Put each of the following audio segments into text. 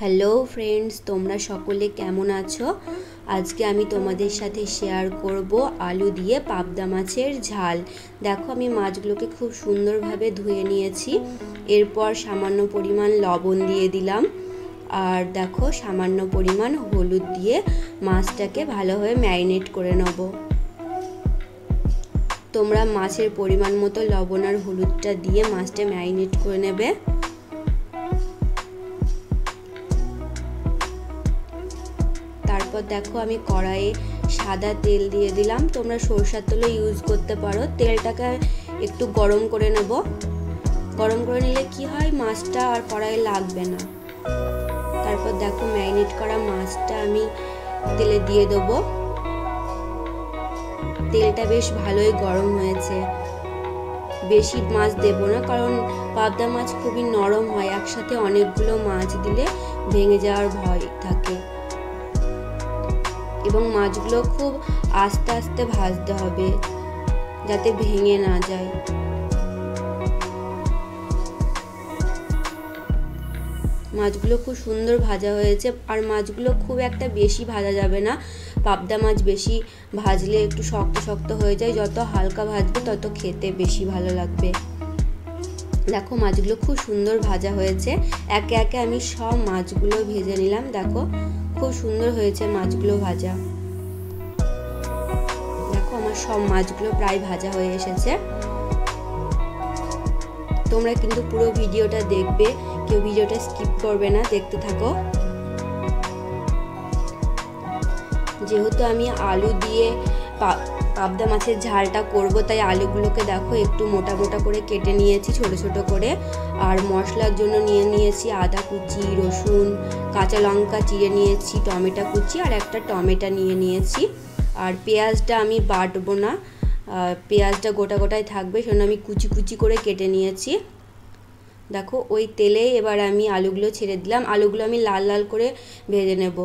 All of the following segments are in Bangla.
হ্যালো ফ্রেন্ডস, তোমরা সকলে কেমন আছো? আজকে আমি তোমাদের সাথে শেয়ার করব আলু দিয়ে পাবদা মাছের ঝাল। দেখো, আমি মাছগুলোকে খুব সুন্দরভাবে ধুয়ে নিয়েছি। এরপর সামান্য পরিমাণ লবণ দিয়ে দিলাম, আর দেখো সামান্য পরিমাণ হলুদ দিয়ে মাছটাকে ভালোভাবে ম্যারিনেট করে নেব। তোমরা মাছের পরিমাণ মতো লবণ আর হলুদটা দিয়ে মাছটা ম্যারিনেট করে নেবে। তারপর দেখো, আমি কড়াইয়ে সাদা তেল দিয়ে দিলাম। তোমরা সরষের তেলও ইউজ করতে পারো। তেলটাকে একটু গরম করে নেব। গরম করে নিলে কি হয়, মাছটা আর কড়াইয়ে লাগবে না। তারপর দেখো, ম্যারিনেট করা মাছটা আমি তেলে দিয়ে দেবো। তেলটা বেশ ভালোই গরম হয়েছে। বেশি মাছ দেব না, কারণ পাবদা মাছ খুবই নরম হয়। একসাথে অনেকগুলো মাছ দিলে ভেঙে যাওয়ার ভয় থাকে, এবং মাছগুলো খুব আস্তে আস্তে ভাজতে হবে যাতে ভেঙে না যায়। মাছগুলো খুব সুন্দর ভাজা হয়েছে, আর মাছগুলো খুব একটা বেশি ভাজা যাবে না। পাবদা মাছ বেশি ভাজলে একটু শক্ত শক্ত হয়ে যায়। যত হালকা ভাজবে তত খেতে বেশি ভালো লাগবে। দেখো, মাছগুলো খুব সুন্দর ভাজা হয়েছে। একে একে আমি সব মাছগুলো ভেজে নিলাম। দেখো, খুব সুন্দর হয়েছে মাছগুলো ভাজা। দেখো, আমার সব মাছগুলো প্রায় ভাজা হয়ে এসেছে। তোমরা কিন্তু পুরো ভিডিওটা দেখবে, কেউ ভিডিওটা স্কিপ করবে না, দেখতে থাকো। যেহেতু আমি আলু দিয়ে পাবদা মাছের ঝালটা করব, তাই আলুগুলোকে দেখো একটু মোটা মোটা করে কেটে নিয়েছি, ছোট ছোট করে। আর মশলার জন্য নিয়েছি আদা কুচি, রসুন, কাঁচা লঙ্কা চিড়ে নিয়েছি, টমেটো কুচি, আর একটা টমেটো নিয়েছি। আর পেঁয়াজটা আমি বাটবো না, পেঁয়াজটা গোটা গোটাই থাকবে, সেজন্য আমি কুচি কুচি করে কেটে নিয়েছি। দেখো, ওই তেলেই এবার আমি আলুগুলো ছেড়ে দিলাম। আলুগুলো আমি লাল লাল করে ভেজে নেব।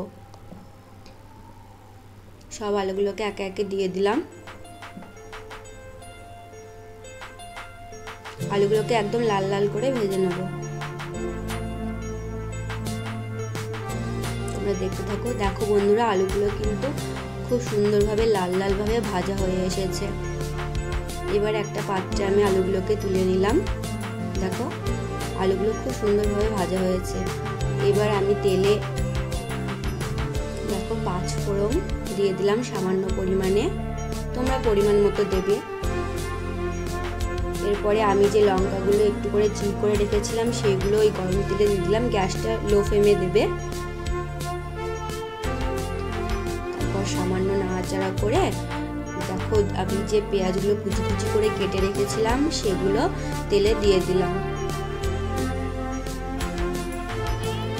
সব আলুগুলোকে একে একে দিয়ে দিলাম। আলুগুলোকে একদম লাল লাল করে ভেজে নেব। তোমরা দেখতে থাকো। দেখো বন্ধুরা, আলুগুলো কিন্তু খুব সুন্দরভাবে লাল লালভাবে ভাজা হয়ে এসেছে। এবার একটা পাত্রে আমি আলুগুলোকে তুলে নিলাম। দেখো, আলুগুলো খুব সুন্দরভাবে ভাজা হয়েছে। এবার আমি তেলে দেখো 5 ফোড়ন দিয়ে দিলাম সামান্য পরিমাণে। তোমরা পরিমাণ মতো দেবে। এরপরে আমি যে লঙ্কাগুলো একটু করে চির করে রেখেছিলাম সেগুলো ওই গরম তেলে দিয়ে দিলাম। গ্যাসটা লো ফ্লেমে দেবে। তারপর সামান্য নাড়াচাড়া করে দেখো, আমি যে পেঁয়াজগুলো কুচি কুচি করে কেটে রেখেছিলাম সেগুলো তেলে দিয়ে দিলাম।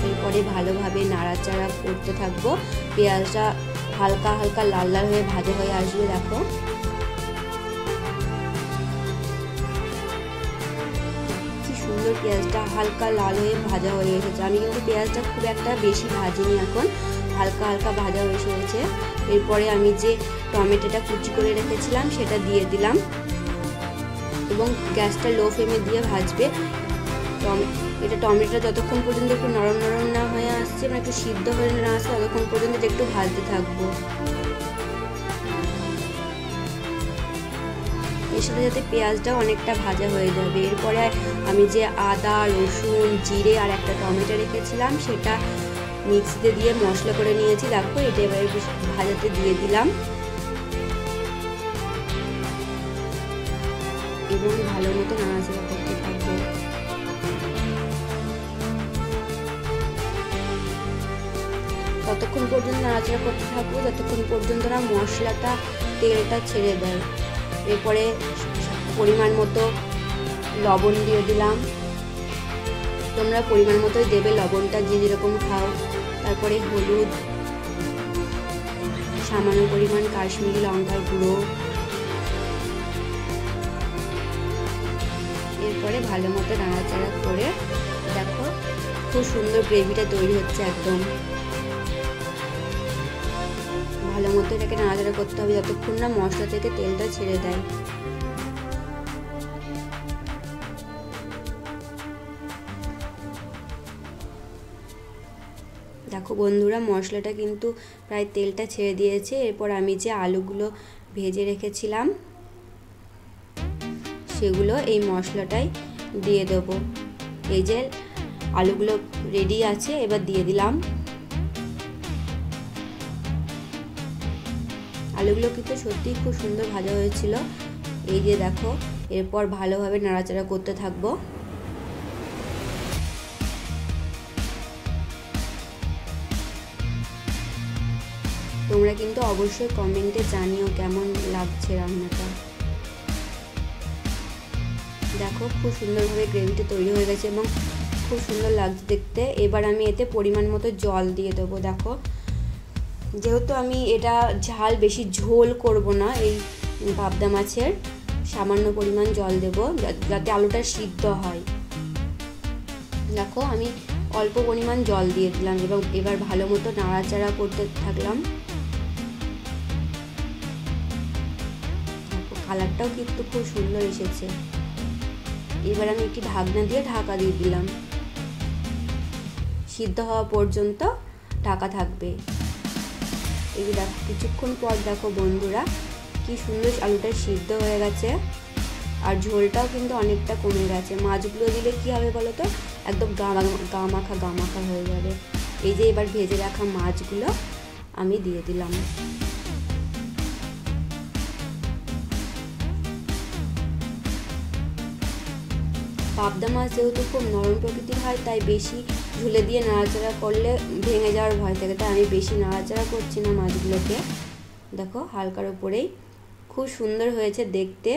এরপরে ভালোভাবে নাড়াচাড়া করতে থাকবো। পেঁয়াজটা হালকা হালকা লাল লাল হয়ে ভাজা হয়ে আসবে। দেখো, কি সুন্দর পেঁয়াজটা হালকা লাল হয়ে ভাজা হয়ে এসেছে। আমি কিন্তু পেঁয়াজটা খুব একটা বেশি ভাজিনি, এখন হালকা হালকা ভাজা হয়ে এসেছে। এরপরে আমি যে টমেটোটা কুচি করে রেখেছিলাম সেটা দিয়ে দিলাম, এবং গ্যাসটা লো ফ্লেমে দিয়ে ভাজবে। টমেটোটা যতক্ষণ পর্যন্ত একটু নরম নরম না হয়ে আসছে, মানে একটু সিদ্ধ হয়ে না আসছে, ততক্ষণ পর্যন্ত একটু ভাজতে থাকবো। এর সাথে যাতে পেঁয়াজটাও অনেকটা ভাজা হয়ে যাবে। এরপরে আমি যে আদা, রসুন, জিরে আর একটা টমেটো রেখেছিলাম সেটা মিক্সিতে দিয়ে মশলা করে নিয়েছি। দেখো, এটা এবারে ভাজাতে দিয়ে দিলাম, এবং ভালো মতো নাড়াচাড়া করতে থাকবো। ততক্ষণ পর্যন্ত নাড়াচাড়া করতে থাকবো যতক্ষণ পর্যন্ত না মশলাটা তেলটা ছেড়ে দেয়। এরপরে পরিমাণ মতো লবণ দিয়ে দিলাম। তোমরা পরিমাণ মতোই দেবে লবণটা, যে যেরকম খাও। তারপরে হলুদ, সামান্য পরিমাণ কাশ্মীরি লঙ্কার গুঁড়ো। এরপরে ভালো মতো নাড়াচাড়া করে দেখো, খুব সুন্দর গ্রেভিটা তৈরি হচ্ছে। একদম ভালো মতো এটাকে নাড়াচাড়া করতে হবে যতক্ষণ না মশলা থেকে তেলটা ছেড়ে দেয়। দেখো বন্ধুরা, মশলাটা কিন্তু প্রায় তেলটা ছেড়ে দিয়েছে। এরপর আমি যে আলুগুলো ভেজে রেখেছিলাম সেগুলো এই মশলাটায় দিয়ে দেবো। এই যে আলুগুলো রেডি আছে, এবার দিয়ে দিলাম। আলুগুলো কিন্তু সত্যিই খুব সুন্দর ভাজা হয়েছিল। এই যে দেখো, এরপর ভালোভাবে নাড়াচাড়া করতে থাকবো। তোমরা কিন্তু অবশ্যই কমেন্টে জানিও কেমন লাগছে রান্নাটা। দেখো খুব সুন্দরভাবে গ্রেভিটা তৈরি হয়ে গেছে এবং খুব সুন্দর লাগছে দেখতে। এবার আমি এতে পরিমাণ মতো জল দিয়ে দেবো। দেখো, যেহেতু আমি এটা ঝাল বেশি ঝোল করব না, এই পাবদা মাছের সামান্য পরিমাণ জল দেব যাতে আলুটা সিদ্ধ হয়। দেখো আমি অল্প পরিমাণ জল দিয়ে দিলাম এবং এবার ভালো মতো নাড়াচাড়া করতে থাকলাম। কালারটাও কিন্তু খুব সুন্দর এসেছে। এবার আমি একটি ঢাকনা দিয়ে ঢাকা দিয়ে দিলাম। সিদ্ধ হওয়া পর্যন্ত ঢাকা থাকবে। এই দেখো কিছুক্ষণ পর দেখো বন্ধুরা, কি সুন্দর আলুটা সিদ্ধ হয়ে গেছে আর ঝোলটাও কিন্তু অনেকটা কমে গেছে। মাছগুলো দিলে কি হবে বলো তো, একদম গা মাখা হয়ে যাবে। এই যে এবার ভেজে রাখা মাছগুলো আমি দিয়ে দিলাম। পাবদা মাছ যেহেতু খুব নরম প্রকৃতির হয়, তাই বেশি ঝুলে দিয়ে নাড়াচাড়া করলে ভেঙে যাওয়ার ভয় থাকে, তাই আমি বেশি নাড়াচাড়া করছি না মাছগুলোকে। দেখো হালকার উপরেই খুব সুন্দর হয়েছে দেখতে।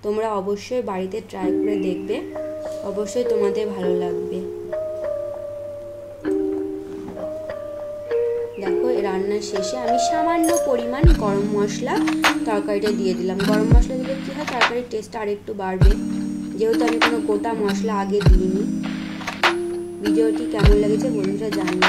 তোমরা অবশ্যই বাড়িতে ট্রাই করে দেখবে, অবশ্যই তোমাদের ভালো লাগবে। দেখো রান্নার শেষে আমি সামান্য পরিমাণ গরম মশলা তরকারিটা দিয়ে দিলাম। গরম মশলা দিলে কী হয়, তরকারির টেস্টটা আরেকটু বাড়বে, যেহেতু আমি কোনো গোটা মশলা আগে দিইনি। ভিডিওটি কেমন লেগেছে বন্ধুরা জানিও।